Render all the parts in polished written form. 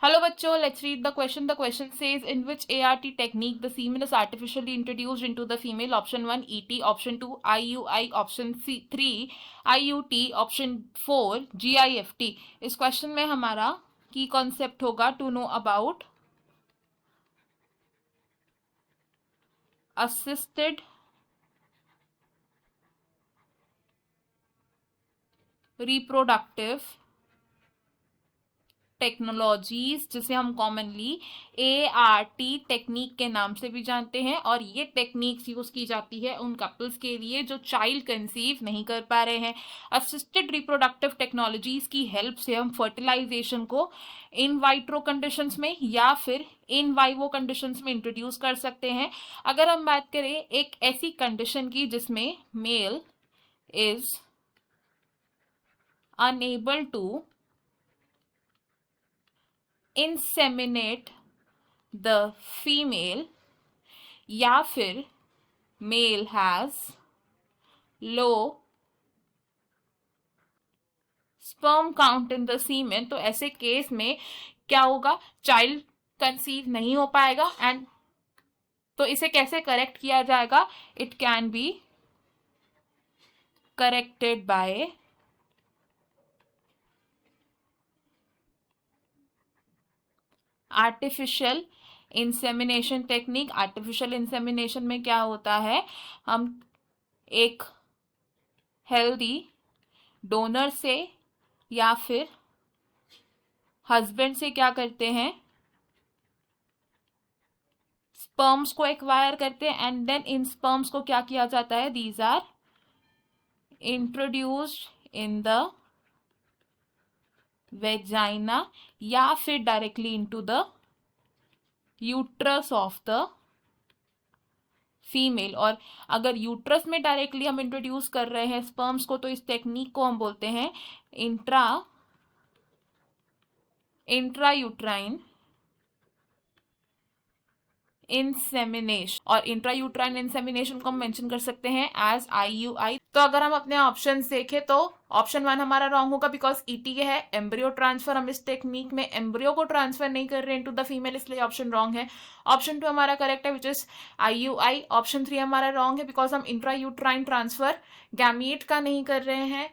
Hello bachcho, let's read the question. The question says, in which ART technique the semen is artificially introduced into the female? Option 1 ET, option 2 IUI, option 3 IUT, option 4 GIFT. इस question में हमारा की concept होगा to know about assisted reproductive technologies, जिसे हम commonly ART technique के नाम से भी जानते हैं, और ये टेक्निक्स यूज की जाती है उन कपल्स के लिए जो चाइल्ड कंसीव नहीं कर पा रहे हैं। असिस्टेड रिप्रोडक्टिव टेक्नोलॉजीज की हेल्प से हम फर्टिलाइजेशन को इन वाइट्रो कंडीशंस में या फिर इन वाइवो कंडीशंस में इंट्रोड्यूस कर सकते हैं। अगर हम बात करें एक ऐसी कंडीशन की जिसमें male is unable to inseminate the female, या फिर male has low sperm count in the semen, तो ऐसे केस में क्या होगा, चाइल्ड कंसीव नहीं हो पाएगा। एंड तो इसे कैसे करेक्ट किया जाएगा? It can be corrected bye artificial insemination technique. Artificial insemination में क्या होता है, हम एक हेल्दी डोनर से या फिर हस्बैंड से क्या करते हैं, स्पर्म्स को एक्वायर करते हैं, एंड देन इन स्पर्म्स को क्या किया जाता है, these are introduced in the vagina या फिर directly into the uterus of the female. और अगर यूट्रस में डायरेक्टली हम इंट्रोड्यूस कर रहे हैं स्पर्म्स को, तो इस टेक्निक को हम बोलते हैं इंट्रायूट्राइन इंसेमिनेशन। और इंट्रायूट्राइन इंसेमिनेशन को हम मेंशन कर सकते हैं एज IUI। तो अगर हम अपने ऑप्शन देखें तो ऑप्शन 1 हमारा रॉन्ग होगा, बिकॉज ET है एम्ब्रियो ट्रांसफर। हम इस टेक्निक में एम्ब्रियो को ट्रांसफर नहीं कर रहे हैं इनटू द फीमेल, इसलिए ऑप्शन रॉन्ग है। ऑप्शन 2 हमारा करेक्ट है, विच इज IUI। ऑप्शन 3 हमारा रॉन्ग है, बिकॉज हम इंट्रायूट्राइन ट्रांसफर गैमीट का नहीं कर रहे हैं,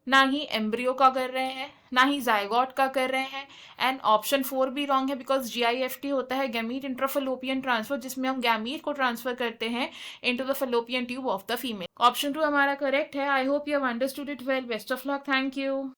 ना ही एम्ब्रियो का कर रहे हैं, ना ही जायगोट का कर रहे हैं। एंड ऑप्शन 4 भी रॉन्ग है, बिकॉज GIFT होता है गैमीट इंट्राफेलोपियन ट्रांसफर, जिसमें हम गैमीट को ट्रांसफर करते हैं into the fallopian tube of the female. Option 2 हमारा करेक्ट है। I hope you have understood it well. Best of luck. Thank you.